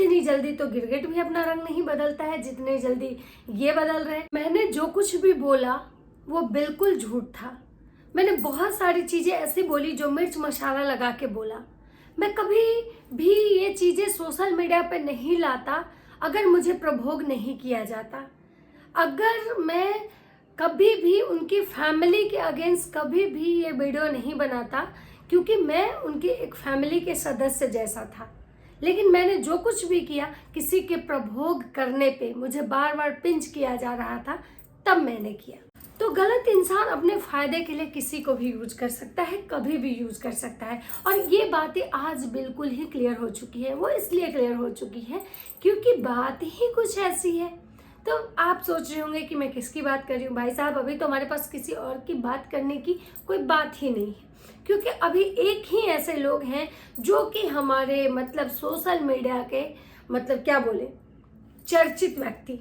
इतनी जल्दी तो गिरगिट भी अपना रंग नहीं बदलता है जितने जल्दी ये बदल रहे हैं। मैंने जो कुछ भी बोला वो बिल्कुल झूठ था। मैंने बहुत सारी चीजें ऐसी बोली जो मिर्च मसाला लगा के बोला। मैं कभी भी ये चीजें सोशल मीडिया पे नहीं लाता अगर मुझे प्रभोग नहीं किया जाता। अगर मैं कभी भी उनकी फैमिली के अगेंस्ट कभी भी ये वीडियो नहीं बनाता, क्योंकि मैं उनकी एक फैमिली के सदस्य जैसा था। लेकिन मैंने जो कुछ भी किया किसी के प्रभोग करने पे मुझे बार बार पिंच किया जा रहा था, तब मैंने किया। तो गलत इंसान अपने फायदे के लिए किसी को भी यूज कर सकता है, कभी भी यूज कर सकता है। और ये बातें आज बिल्कुल ही क्लियर हो चुकी है। वो इसलिए क्लियर हो चुकी है क्योंकि बात ही कुछ ऐसी है। तो आप सोच रहे होंगे कि मैं किसकी बात कर रही हूँ। भाई साहब, अभी तो हमारे पास किसी और की बात करने की कोई बात ही नहीं है, क्योंकि अभी एक ही ऐसे लोग हैं जो कि हमारे मतलब सोशल मीडिया के मतलब क्या बोले चर्चित व्यक्ति,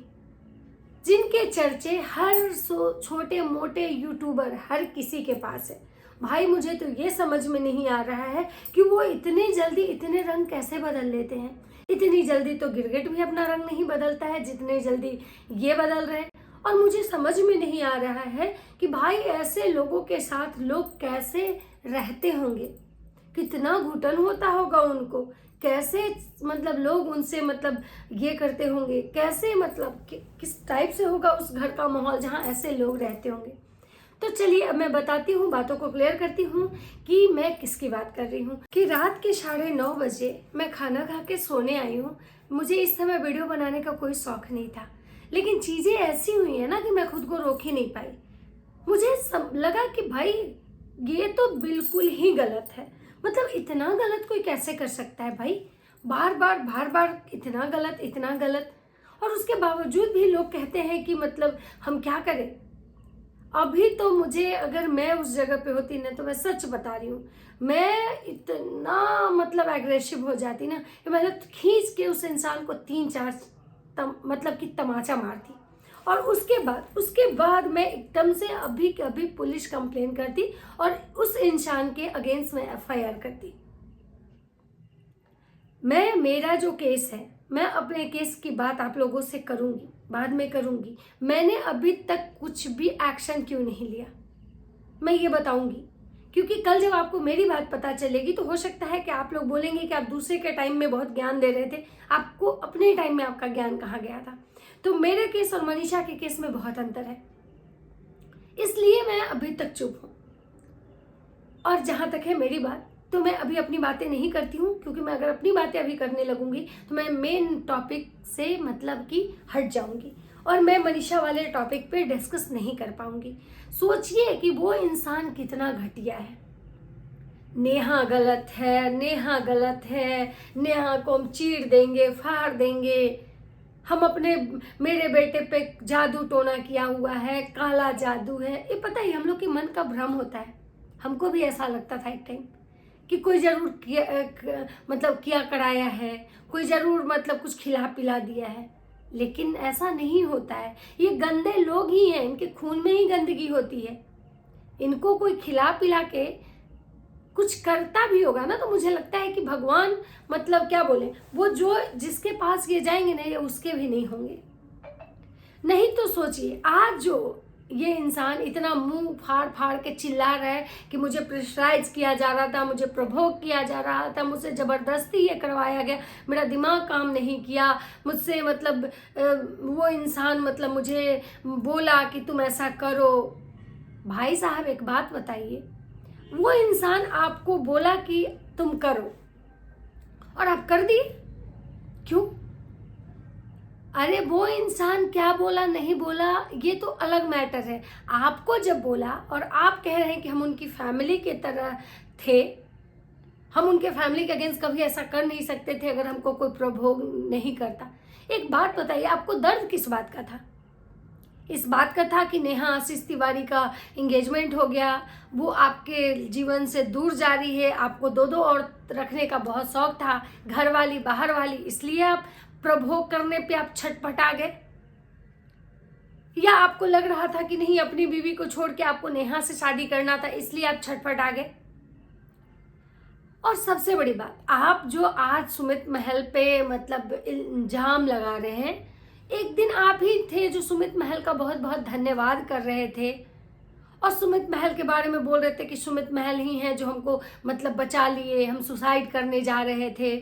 जिनके चर्चे हर छोटे मोटे यूट्यूबर हर किसी के पास है। भाई मुझे तो ये समझ में नहीं आ रहा है कि वो इतनी जल्दी इतने रंग कैसे बदल लेते हैं। इतनी जल्दी तो गिरगिट भी अपना रंग नहीं बदलता है जितने जल्दी ये बदल रहे हैं। और मुझे समझ में नहीं आ रहा है कि भाई ऐसे लोगों के साथ लोग कैसे रहते होंगे, कितना घुटन होता होगा उनको, कैसे मतलब लोग उनसे मतलब ये करते होंगे, कैसे मतलब किस टाइप से होगा उस घर का माहौल जहाँ ऐसे लोग रहते होंगे। तो चलिए अब मैं बताती हूँ, बातों को क्लियर करती हूँ कि मैं किसकी बात कर रही हूँ। कि रात के 9:30 बजे मैं खाना खा के सोने आई हूँ। मुझे इस समय वीडियो बनाने का कोई शौक नहीं था, लेकिन चीजें ऐसी हुई है ना कि मैं खुद को रोक ही नहीं पाई। मुझे लगा कि भाई ये तो बिल्कुल ही गलत है। मतलब इतना गलत कोई कैसे कर सकता है भाई, बार बार इतना गलत इतना गलत। और उसके बावजूद भी लोग कहते हैं कि मतलब हम क्या करें। अभी तो मुझे, अगर मैं उस जगह पे होती ना, तो मैं सच बता रही हूँ, मैं इतना मतलब एग्रेसिव हो जाती ना कि मैं खींच के उस इंसान को 3-4 मतलब कि तमाचा मारती। और उसके बाद मैं एकदम से अभी के अभी पुलिस कंप्लेन करती और उस इंसान के अगेंस्ट में एफआईआर करती। मेरा जो केस है, मैं अपने केस की बात आप लोगों से करूंगी, बाद में करूंगी। मैंने अभी तक कुछ भी एक्शन क्यों नहीं लिया, मैं ये बताऊंगी। क्योंकि कल जब आपको मेरी बात पता चलेगी तो हो सकता है कि आप लोग बोलेंगे कि आप दूसरे के टाइम में बहुत ज्ञान दे रहे थे, आपको अपने टाइम में आपका ज्ञान कहाँ गया था। तो मेरे केस और मनीषा के केस में बहुत अंतर है, इसलिए मैं अभी तक चुप हूं। और जहां तक है मेरी बात, तो मैं अभी अपनी बातें नहीं करती हूँ, क्योंकि मैं अगर अपनी बातें अभी करने लगूंगी तो मैं मेन टॉपिक से मतलब कि हट जाऊंगी और मैं मनीषा वाले टॉपिक पे डिस्कस नहीं कर पाऊंगी। सोचिए कि वो इंसान कितना घटिया है। नेहा गलत है, नेहा गलत है, नेहा को हम चीर देंगे, फाड़ देंगे, हम अपने मेरे बेटे पे जादू टोना किया हुआ है, काला जादू है। ये पता ही हम लोग के मन का भ्रम होता है। हमको भी ऐसा लगता था एक टाइम कि कोई जरूर मतलब किया कराया है, कोई जरूर मतलब कुछ खिला पिला दिया है, लेकिन ऐसा नहीं होता है। ये गंदे लोग ही हैं, इनके खून में ही गंदगी होती है। इनको कोई खिला पिला के कुछ करता भी होगा ना, तो मुझे लगता है कि भगवान मतलब क्या बोले, वो जो जिसके पास ये जाएंगे ना, ये उसके भी नहीं होंगे। नहीं तो सोचिए, आज जो ये इंसान इतना मुंह फाड़ फाड़ के चिल्ला रहा है कि मुझे प्रेशराइज किया जा रहा था, मुझे प्रभोग किया जा रहा था, मुझसे जबरदस्ती ये करवाया गया, मेरा दिमाग काम नहीं किया मुझसे, मतलब वो इंसान मतलब मुझे बोला कि तुम ऐसा करो। भाई साहब एक बात बताइए, वो इंसान आपको बोला कि तुम करो और आप कर दिए, क्यों? अरे वो इंसान क्या बोला नहीं बोला ये तो अलग मैटर है। आपको जब बोला और आप कह रहे हैं कि हम उनकी फैमिली के तरह थे, हम उनके फैमिली के अगेंस्ट कभी ऐसा कर नहीं सकते थे अगर हमको कोई प्रभोग नहीं करता। एक बात बताइए, आपको दर्द किस बात का था? इस बात का था कि नेहा आशीष तिवारी का एंगेजमेंट हो गया, वो आपके जीवन से दूर जा रही है, आपको दो औरत रखने का बहुत शौक था, घर वाली बाहर वाली, इसलिए आप प्रभोग करने पे आप छटपटा गए? या आपको लग रहा था कि नहीं, अपनी बीवी को छोड़ के आपको नेहा से शादी करना था, इसलिए आप छटपटा गए? और सबसे बड़ी बात, आप जो आज सुमित महल पे मतलब इल्जाम लगा रहे हैं, एक दिन आप ही थे जो सुमित महल का बहुत बहुत धन्यवाद कर रहे थे और सुमित महल के बारे में बोल रहे थे कि सुमित महल ही हैं जो हमको मतलब बचा लिए, हम सुसाइड करने जा रहे थे।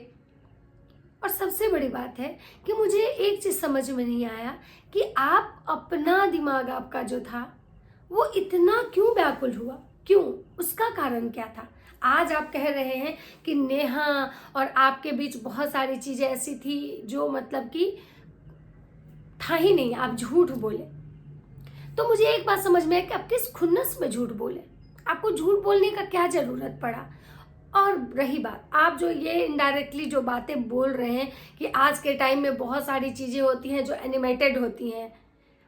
और सबसे बड़ी बात है कि मुझे एक चीज़ समझ में नहीं आया कि आप अपना दिमाग आपका जो था वो इतना क्यों व्याकुल हुआ, क्यों, उसका कारण क्या था। आज आप कह रहे हैं कि नेहा और आपके बीच बहुत सारी चीज़ें ऐसी थी जो मतलब कि था ही नहीं, आप झूठ बोले। तो मुझे एक बात समझ में है कि आप किस खुन्नस में झूठ बोले, आपको झूठ बोलने का क्या ज़रूरत पड़ा। और रही बात, आप जो ये इनडायरेक्टली जो बातें बोल रहे हैं कि आज के टाइम में बहुत सारी चीज़ें होती हैं जो एनिमेटेड होती हैं,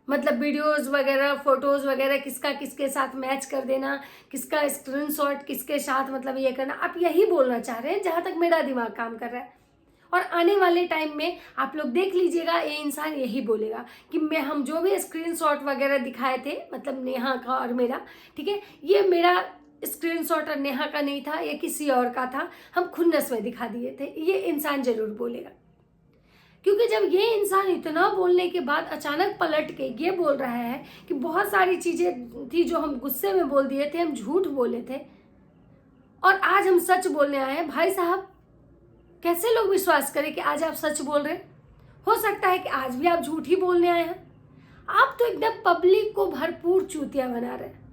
मतलब वीडियोस वगैरह, फोटोज़ वगैरह किसका किसके साथ मैच कर देना, किसका स्क्रीनशॉट किसके साथ मतलब ये करना, आप यही बोलना चाह रहे हैं जहाँ तक मेरा दिमाग काम कर रहा है। और आने वाले टाइम में आप लोग देख लीजिएगा, ये इंसान यही बोलेगा कि हम जो भी स्क्रीनशॉट वगैरह दिखाए थे मतलब नेहा का और मेरा, ठीक है, ये मेरा स्क्रीनशॉट और नेहा का नहीं था, ये किसी और का था, हम खुन्नस में दिखा दिए थे, ये इंसान जरूर बोलेगा। क्योंकि जब ये इंसान इतना बोलने के बाद अचानक पलट के ये बोल रहा है कि बहुत सारी चीज़ें थी जो हम गुस्से में बोल दिए थे, हम झूठ बोले थे और आज हम सच बोलने आए हैं, भाई साहब कैसे लोग विश्वास करें कि आज आप सच बोल रहे हैं। हो सकता है कि आज भी आप झूठ ही बोलने आए हैं। आप तो एकदम पब्लिक को भरपूर चूतिया बना रहे हैं,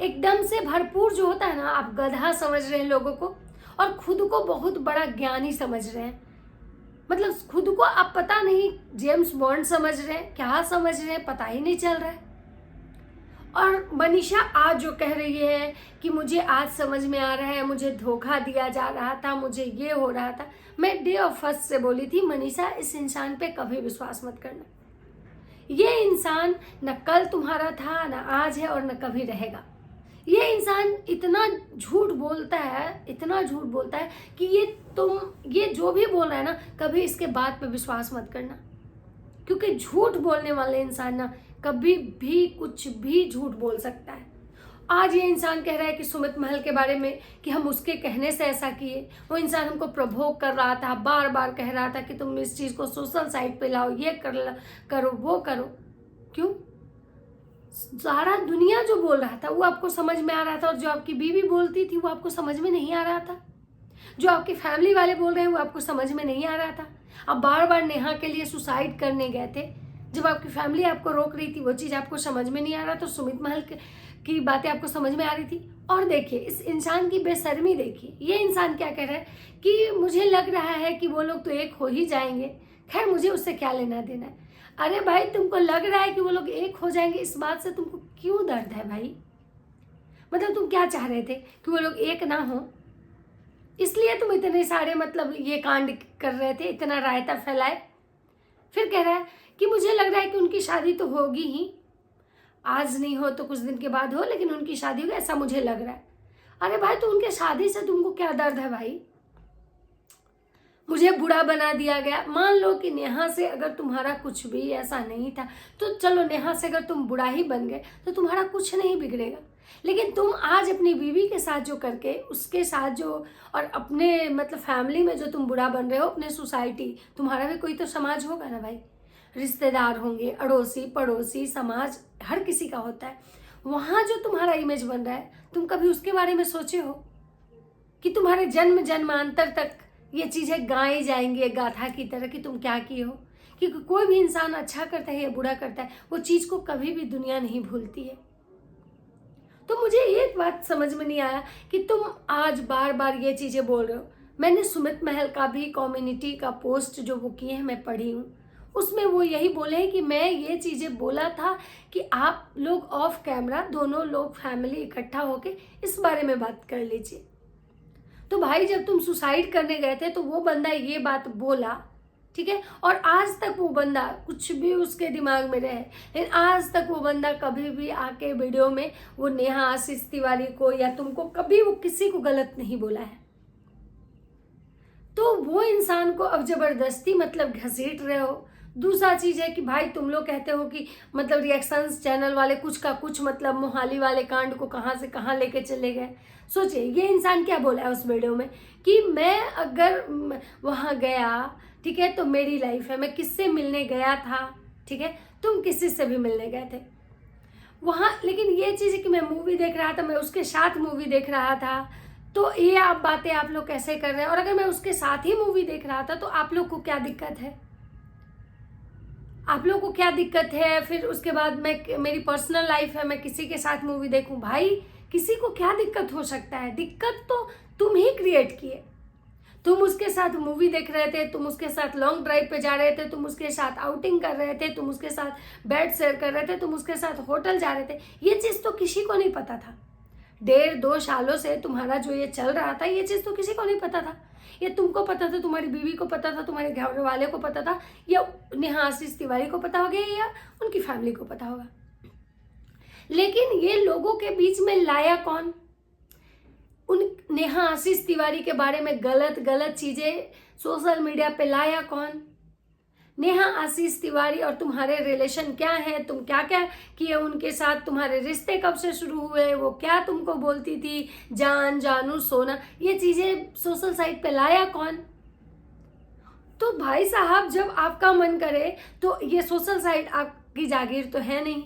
एकदम से भरपूर जो होता है ना, आप गधा समझ रहे हैं लोगों को और खुद को बहुत बड़ा ज्ञानी समझ रहे हैं। मतलब खुद को आप पता नहीं जेम्स बॉन्ड समझ रहे हैं, क्या समझ रहे हैं, पता ही नहीं चल रहा है। और मनीषा आज जो कह रही है कि मुझे आज समझ में आ रहा है, मुझे धोखा दिया जा रहा था, मुझे ये हो रहा था, मैं डे ऑफ फर्स्ट से बोली थी मनीषा इस इंसान पे कभी विश्वास मत करना। ये इंसान न कल तुम्हारा था, न आज है और न कभी रहेगा। ये इंसान इतना झूठ बोलता है, इतना झूठ बोलता है कि ये जो भी बोल रहा है ना, कभी इसके बात पे विश्वास मत करना। क्योंकि झूठ बोलने वाले इंसान ना कभी भी कुछ भी झूठ बोल सकता है। आज ये इंसान कह रहा है कि सुमित महल के बारे में कि हम उसके कहने से ऐसा किए। वो इंसान हमको प्रभोग कर रहा था, बार बार कह रहा था कि तुम इस चीज़ को सोशल साइट पे लाओ, ये करो वो करो। क्यों? सारा दुनिया जो बोल रहा था वो आपको समझ में आ रहा था और जो आपकी बीवी बोलती थी वो आपको समझ में नहीं आ रहा था। जो आपकी फैमिली वाले बोल रहे हैं वो आपको समझ में नहीं आ रहा था। आप बार बार नेहा के लिए सुसाइड करने गए थे, जब आपकी फैमिली आपको रोक रही थी वो चीज़ आपको समझ में नहीं आ रहा, तो सुमित महल की बातें आपको समझ में आ रही थी। और देखिए इस इंसान की बेशर्मी देखिए, ये इंसान क्या कह रहा है कि मुझे लग रहा है कि वो लोग तो एक हो ही जाएंगे, खैर मुझे उससे क्या लेना देना है। अरे भाई, तुमको लग रहा है कि वो लोग एक हो जाएंगे, इस बात से तुमको क्यों दर्द है भाई? मतलब तुम क्या चाह रहे थे कि वो लोग एक ना हो, इसलिए तुम इतने सारे मतलब ये कांड कर रहे थे, इतना रायता फैलाए। फिर कह रहा है कि मुझे लग रहा है कि उनकी शादी तो होगी ही, आज नहीं हो तो कुछ दिन के बाद हो, लेकिन उनकी शादी होगी ऐसा मुझे लग रहा है। अरे भाई, तो उनके शादी से तुमको क्या दर्द है भाई? मुझे बुरा बना दिया गया। मान लो कि नेहा से अगर तुम्हारा कुछ भी ऐसा नहीं था तो चलो, नेहा से अगर तुम बुरा ही बन गए तो तुम्हारा कुछ नहीं बिगड़ेगा। लेकिन तुम आज अपनी बीवी के साथ जो करके, उसके साथ जो, और अपने मतलब फैमिली में जो तुम बुरा बन रहे हो, अपने सोसाइटी, तुम्हारा भी कोई तो समाज होगा ना भाई, रिश्तेदार होंगे, अड़ोसी पड़ोसी, समाज हर किसी का होता है। वहाँ जो तुम्हारा इमेज बन रहा है, तुम कभी उसके बारे में सोचे हो कि तुम्हारे जन्म जन्मांतर तक ये चीज़ें गाई जाएंगी गाथा की तरह कि तुम क्या किए हो? कि कोई भी इंसान अच्छा करता है या बुरा करता है, वो चीज़ को कभी भी दुनिया नहीं भूलती है। तो मुझे ये बात समझ में नहीं आया कि तुम आज बार बार ये चीज़ें बोल रहे हो। मैंने सुमित महल का भी कम्युनिटी का पोस्ट जो वो किए हैं मैं पढ़ी हूँ, उसमें वो यही बोले हैं कि मैं ये चीज़ें बोला था कि आप लोग ऑफ कैमरा दोनों लोग फैमिली इकट्ठा होके इस बारे में बात कर लीजिए। तो भाई, जब तुम सुसाइड करने गए थे तो वो बंदा ये बात बोला, ठीक है, और आज तक वो बंदा कुछ भी उसके दिमाग में रहे, लेकिन आज तक वो बंदा कभी भी आके वीडियो में वो नेहा आशीष तिवारी को या तुमको कभी वो किसी को गलत नहीं बोला है। तो वो इंसान को अब जबरदस्ती मतलब घसीट रहे हो, दूसरा चीज़ है कि भाई तुम लोग कहते हो कि मतलब रिएक्शंस चैनल वाले कुछ का कुछ मतलब मोहाली वाले कांड को कहाँ से कहाँ लेके चले गए। सोचिए ये इंसान क्या बोला है उस वीडियो में कि मैं अगर वहाँ गया, ठीक है, तो मेरी लाइफ है, मैं किससे मिलने गया था, ठीक है, तुम किसी से भी मिलने गए थे वहाँ। लेकिन ये चीज़ है कि मैं मूवी देख रहा था, मैं उसके साथ मूवी देख रहा था, तो ये आप बातें आप लोग कैसे कर रहे हैं। और अगर मैं उसके साथ ही मूवी देख रहा था तो आप लोग को क्या दिक्कत है, आप लोग को क्या दिक्कत है। फिर उसके बाद मेरी पर्सनल लाइफ है, मैं किसी के साथ मूवी देखूं, भाई किसी को क्या दिक्कत हो सकता है। दिक्कत तो तुम ही क्रिएट किए। तुम उसके साथ मूवी देख रहे थे, तुम उसके साथ लॉन्ग ड्राइव पे जा रहे थे, तुम उसके साथ आउटिंग कर रहे थे, तुम उसके साथ बेड शेयर कर रहे थे, तुम उसके साथ होटल जा रहे थे। ये चीज़ तो किसी को नहीं पता था। 1.5-2 सालों से तुम्हारा जो ये चल रहा था, ये चीज़ तो किसी को नहीं पता था। ये तुमको पता था, तुम्हारी बीवी को पता था, तुम्हारे घर वाले को पता था, या नेहा आशीष तिवारी को पता होगा, या उनकी फैमिली को पता होगा। लेकिन ये लोगों के बीच में लाया कौन? उन नेहा आशीष तिवारी के बारे में गलत गलत चीज़ें सोशल मीडिया पे लाया कौन? नेहा आशीष तिवारी और तुम्हारे रिलेशन क्या है, तुम क्या क्या किए उनके साथ, तुम्हारे रिश्ते कब से शुरू हुए, वो क्या तुमको बोलती थी, जान, जानू, सोना, ये चीज़ें सोशल साइट पे लाया कौन? तो भाई साहब जब आपका मन करे तो ये सोशल साइट आपकी जागीर तो है नहीं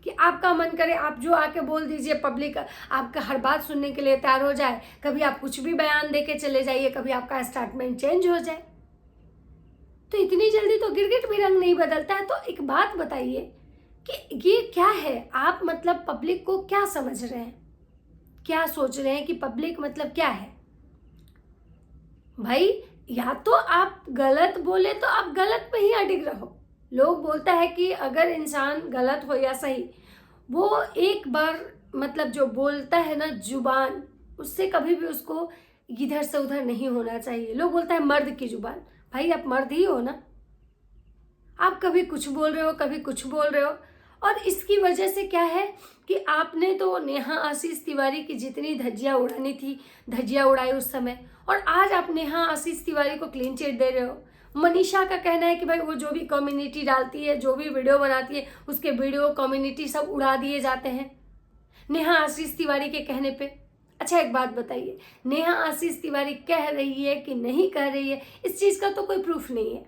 कि आपका मन करे आप जो आके बोल दीजिए, पब्लिक आपका हर बात सुनने के लिए तैयार हो जाए। कभी आप कुछ भी बयान दे के चले जाइए, कभी आपका स्टेटमेंट चेंज हो जाए। तो इतनी जल्दी तो गिरगिट भी रंग नहीं बदलता है। तो एक बात बताइए कि ये क्या है? आप मतलब पब्लिक को क्या समझ रहे हैं, क्या सोच रहे हैं कि पब्लिक मतलब क्या है? भाई या तो आप गलत बोले तो आप गलत पे ही अडिग रहो। लोग बोलता है कि अगर इंसान गलत हो या सही, वो एक बार मतलब जो बोलता है ना जुबान, उससे कभी भी उसको इधर से उधर नहीं होना चाहिए। लोग बोलता है मर्द की जुबान, भाई आप मर्द ही हो ना, आप कभी कुछ बोल रहे हो, कभी कुछ बोल रहे हो। और इसकी वजह से क्या है कि आपने तो नेहा आशीष तिवारी की जितनी धज्जियां उड़ानी थी धज्जियां उड़ाई उस समय, और आज आप नेहा आशीष तिवारी को क्लीन चिट दे रहे हो। मनीषा का कहना है कि भाई वो जो भी कम्युनिटी डालती है, जो भी वीडियो बनाती है, उसके वीडियो कम्युनिटी सब उड़ा दिए जाते हैं नेहा आशीष तिवारी के कहने पे। अच्छा एक बात बताइए, नेहा आशीष तिवारी कह रही है कि नहीं कह रही है, इस चीज़ का तो कोई प्रूफ नहीं है।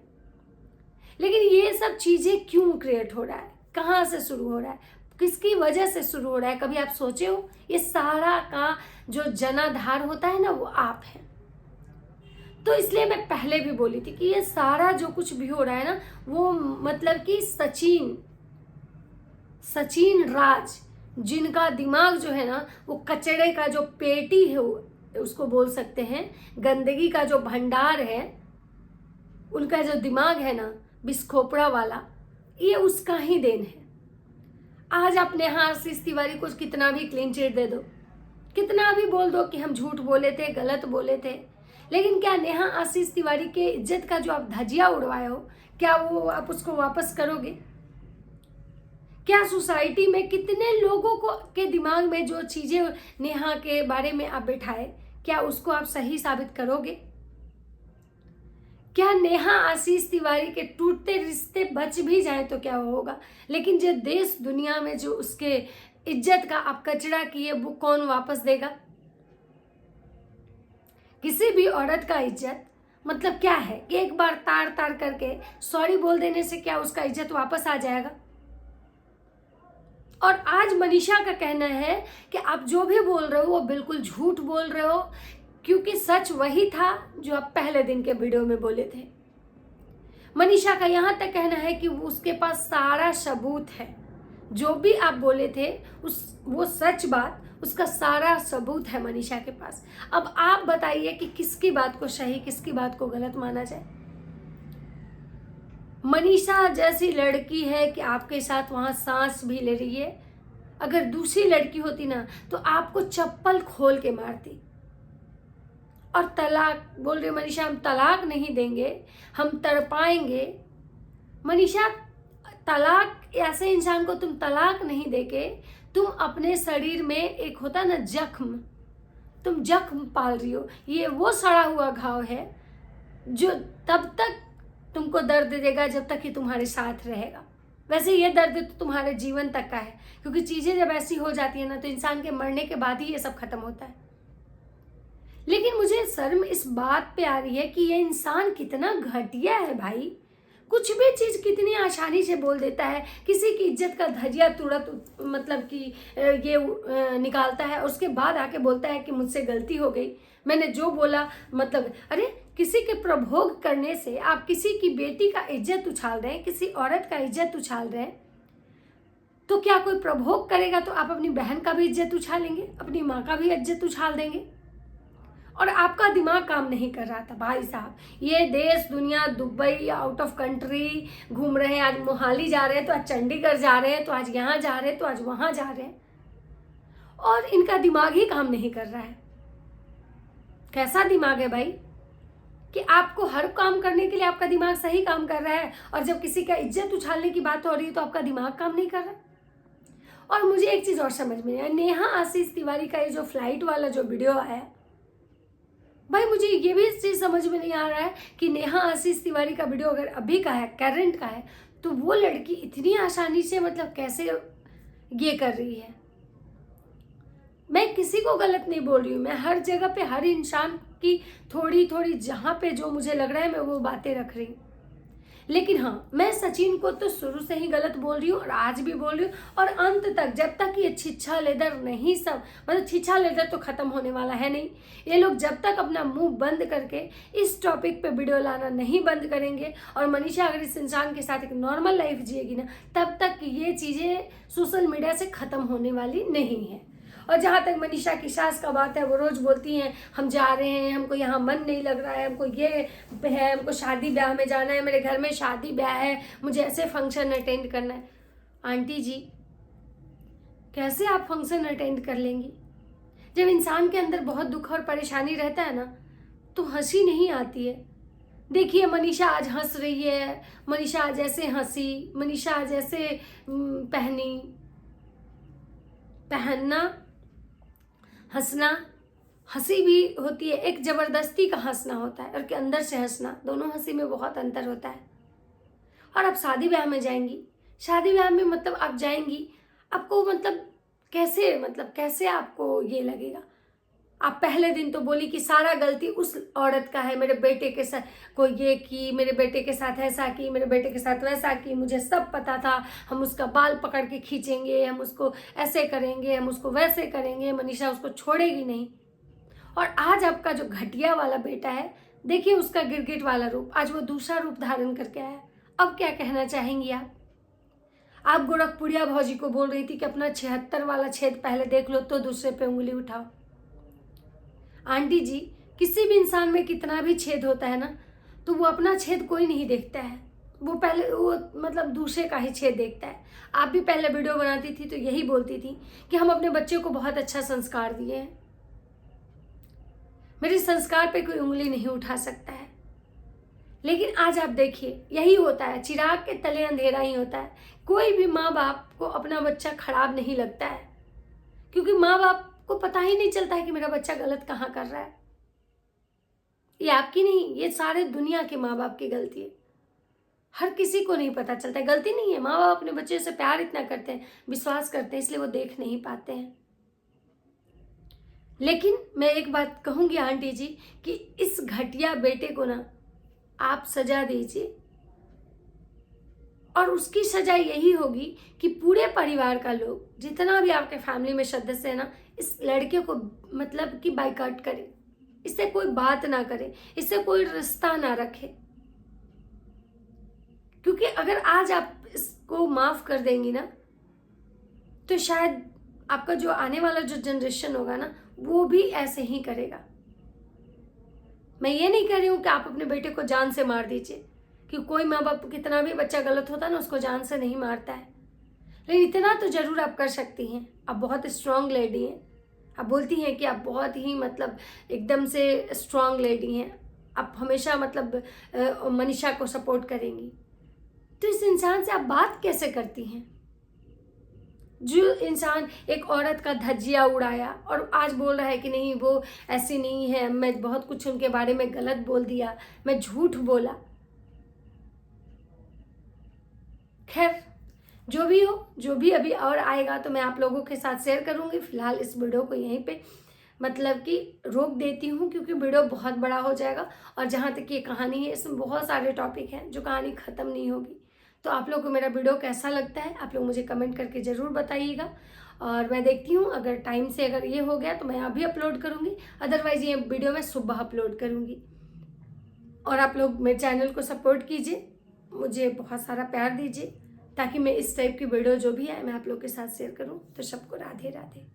लेकिन ये सब चीज़ें क्यों क्रिएट हो रहा है, कहाँ से शुरू हो रहा है, किसकी वजह से शुरू हो रहा है? कभी आप सोचे हो? ये सारा का जो जनाधार होता है ना, वो आप हैं। तो इसलिए मैं पहले भी बोली थी कि ये सारा जो कुछ भी हो रहा है ना, वो मतलब कि सचिन राज, जिनका दिमाग जो है ना, वो कचड़े का जो पेटी है उसको बोल सकते हैं, गंदगी का जो भंडार है, उनका जो दिमाग है ना बिस्खोपड़ा वाला, ये उसका ही देन है। आज आप नेहा आशीष तिवारी को कितना भी क्लीन चिट दे दो, कितना भी बोल दो कि हम झूठ बोले थे, गलत बोले थे, लेकिन क्या नेहा आशीष तिवारी के इज्जत का जो आप धज्जियां उड़वाए हो, क्या वो आप उसको वापस करोगे? क्या सोसाइटी में कितने लोगों को के दिमाग में जो चीजें नेहा के बारे में आप बिठाए, क्या उसको आप सही साबित करोगे? क्या नेहा आशीष तिवारी के टूटते रिश्ते बच भी जाए तो क्या होगा? लेकिन जो देश दुनिया में जो उसके इज्जत का आप कचरा किए, वो कौन वापस देगा? किसी भी औरत का इज्जत मतलब क्या है कि एक बार तार तार करके सॉरी बोल देने से क्या उसका इज्जत वापस आ जाएगा? और आज मनीषा का कहना है कि आप जो भी बोल रहे हो वो बिल्कुल झूठ बोल रहे हो, क्योंकि सच वही था जो आप पहले दिन के वीडियो में बोले थे। मनीषा का यहाँ तक कहना है कि उसके पास सारा सबूत है, जो भी आप बोले थे वो सच बात, उसका सारा सबूत है मनीषा के पास। अब आप बताइए कि किसकी बात को सही, किसकी बात को गलत माना जाए? मनीषा जैसी लड़की है कि आपके साथ वहां सांस भी ले रही है। अगर दूसरी लड़की होती ना तो आपको चप्पल खोल के मारती। और तलाक बोल रही मनीषा, हम तलाक नहीं देंगे, हम तड़पाएंगे। मनीषा, तलाक, ऐसे इंसान को तुम तलाक नहीं देके तुम अपने शरीर में एक होता ना जख्म, तुम जख्म पाल रही हो। ये वो सड़ा हुआ घाव है जो तब तक तुमको दर्द देगा जब तक कि तुम्हारे साथ रहेगा। वैसे ये दर्द तो तुम्हारे जीवन तक का है, क्योंकि चीज़ें जब ऐसी हो जाती है ना तो इंसान के मरने के बाद ही ये सब खत्म होता है। लेकिन मुझे शर्म इस बात पे आ रही है कि ये इंसान कितना घटिया है भाई। कुछ भी चीज़ कितनी आसानी से बोल देता है, किसी की इज्जत का धजिया तुरंत मतलब कि ये निकालता है, और उसके बाद आके बोलता है कि मुझसे गलती हो गई, मैंने जो बोला मतलब। अरे किसी के प्रभोग करने से आप किसी की बेटी का इज्जत उछाल रहे हैं, किसी औरत का इज्जत उछाल रहे हैं, तो क्या कोई प्रभोग करेगा तो आप अपनी बहन का भी इज्जत उछालेंगे, अपनी माँ का भी इज्जत उछाल देंगे। और आपका दिमाग काम नहीं कर रहा था भाई साहब। ये देश दुनिया, दुबई, आउट ऑफ कंट्री घूम रहे हैं, आज मोहाली जा रहे हैं तो आज चंडीगढ़ जा रहे हैं, तो आज यहाँ जा रहे हैं, तो आज वहाँ जा रहे हैं, और इनका दिमाग ही काम नहीं कर रहा है। कैसा दिमाग है भाई कि आपको हर काम करने के लिए आपका दिमाग सही काम कर रहा है, और जब किसी का इज्जत उछालने की बात हो रही है तो आपका दिमाग काम नहीं कर रहा है। और मुझे एक चीज़ और समझ में नहीं आई, नेहा आशीष तिवारी का ये जो फ्लाइट वाला जो वीडियो आया भाई, मुझे ये भी चीज़ समझ में नहीं आ रहा है कि नेहा आशीष तिवारी का वीडियो अगर अभी का है, करंट का है, तो वो लड़की इतनी आसानी से मतलब कैसे ये कर रही है। मैं किसी को गलत नहीं बोल रही हूँ, मैं हर जगह पे हर इंसान की थोड़ी थोड़ी जहाँ पे जो मुझे लग रहा है मैं वो बातें रख रही हूँ। लेकिन हाँ, मैं सचिन को तो शुरू से ही गलत बोल रही हूँ और आज भी बोल रही हूँ, और अंत तक जब तक ये छिछा लेदर नहीं, सब मतलब छिछा लेदर तो खत्म होने वाला है नहीं। ये लोग जब तक अपना मुंह बंद करके इस टॉपिक पे वीडियो लाना नहीं बंद करेंगे, और मनीषा अगर इस इंसान के साथ एक नॉर्मल लाइफ जिएगी ना, तब तक ये चीज़ें सोशल मीडिया से ख़त्म होने वाली नहीं है। और जहाँ तक मनीषा की सास का बात है, वो रोज़ बोलती हैं हम जा रहे हैं, हमको यहाँ मन नहीं लग रहा है, हमको ये है, हमको शादी ब्याह में जाना है, मेरे घर में शादी ब्याह है, मुझे ऐसे फंक्शन अटेंड करना है। आंटी जी, कैसे आप फंक्शन अटेंड कर लेंगी? जब इंसान के अंदर बहुत दुख और परेशानी रहता है ना, तो हंसी नहीं आती है। देखिए मनीषा आज हंस रही है, मनीषा आज ऐसे हंसी, मनीषा आज ऐसे पहनना, हंसना, हंसी भी होती है, एक ज़बरदस्ती का हंसना होता है और के अंदर से हंसना, दोनों हंसी में बहुत अंतर होता है। और आप शादी ब्याह में जाएंगी, शादी ब्याह में मतलब आप जाएंगी, आपको मतलब कैसे आपको ये लगेगा? आप पहले दिन तो बोली कि सारा गलती उस औरत का है, मेरे बेटे के साथ को ये की, मेरे बेटे के साथ ऐसा की, मेरे बेटे के साथ वैसा की, मुझे सब पता था, हम उसका बाल पकड़ के खींचेंगे, हम उसको ऐसे करेंगे, हम उसको वैसे करेंगे, मनीषा उसको छोड़ेगी नहीं। और आज आपका जो घटिया वाला बेटा है, देखिए उसका गिरगिट वाला रूप, आज वो दूसरा रूप धारण करके आया। अब क्या कहना चाहेंगी आप गोरखपुरिया भौजी को बोल रही थी कि अपना 76 वाला छेद पहले देख लो तो दूसरे पे उंगली उठाओ। आंटी जी, किसी भी इंसान में कितना भी छेद होता है ना, तो वो अपना छेद कोई नहीं देखता है, वो पहले वो मतलब दूसरे का ही छेद देखता है। आप भी पहले वीडियो बनाती थी तो यही बोलती थी कि हम अपने बच्चे को बहुत अच्छा संस्कार दिए हैं, मेरे संस्कार पे कोई उंगली नहीं उठा सकता है। लेकिन आज आप देखिए, यही होता है, चिराग के तले अंधेरा ही होता है। कोई भी माँ बाप को अपना बच्चा खराब नहीं लगता है, क्योंकि माँ बाप को पता ही नहीं चलता है कि मेरा बच्चा गलत कहाँ कर रहा है। ये आपकी नहीं, ये सारे दुनिया के माँ बाप की गलती है। हर किसी को नहीं पता चलता है, गलती नहीं है, माँ बाप अपने बच्चे से प्यार इतना करते हैं, विश्वास करते हैं, इसलिए वो देख नहीं पाते हैं। लेकिन मैं एक बात कहूंगी आंटी जी कि इस घटिया बेटे को ना आप सजा दीजिए, और उसकी सजा यही होगी कि पूरे परिवार का लोग, जितना भी आपके फैमिली में सदस्य है ना, इस लड़के को मतलब कि बाइकआउट करे, इससे कोई बात ना करे, इससे कोई रिश्ता ना रखे। क्योंकि अगर आज आप इसको माफ कर देंगी ना, तो शायद आपका जो आने वाला जो जनरेशन होगा ना, वो भी ऐसे ही करेगा। मैं ये नहीं कह रही हूँ कि आप अपने बेटे को जान से मार दीजिए, कि कोई माँ बाप कितना भी बच्चा गलत होता है ना, उसको जान से नहीं मारता है। लेकिन इतना तो जरूर आप कर सकती हैं, आप बहुत स्ट्रांग लेडी हैं, आप बोलती हैं कि आप बहुत ही मतलब एकदम से स्ट्रांग लेडी हैं, आप हमेशा मतलब मनीषा को सपोर्ट करेंगी। तो इस इंसान से आप बात कैसे करती हैं, जो इंसान एक औरत का धज्जिया उड़ाया और आज बोल रहा है कि नहीं वो ऐसी नहीं है, मैं बहुत कुछ उनके बारे में गलत बोल दिया, मैं झूठ बोला। खैर जो भी हो, जो भी अभी और आएगा तो मैं आप लोगों के साथ शेयर करूँगी। फिलहाल इस वीडियो को यहीं पे मतलब कि रोक देती हूँ, क्योंकि वीडियो बहुत बड़ा हो जाएगा और जहाँ तक ये कहानी है इसमें बहुत सारे टॉपिक हैं जो कहानी ख़त्म नहीं होगी। तो आप लोग को मेरा वीडियो कैसा लगता है आप लोग मुझे कमेंट करके ज़रूर बताइएगा, और मैं देखती हूँ अगर टाइम से अगर ये हो गया तो मैं अभी अपलोड करूँगी, अदरवाइज़ ये वीडियो मैं सुबह अपलोड करूँगी। और आप लोग मेरे चैनल को सपोर्ट कीजिए, मुझे बहुत सारा प्यार दीजिए, ताकि मैं इस टाइप की वीडियो जो भी है मैं आप लोग के साथ शेयर करूँ। तो सबको राधे राधे।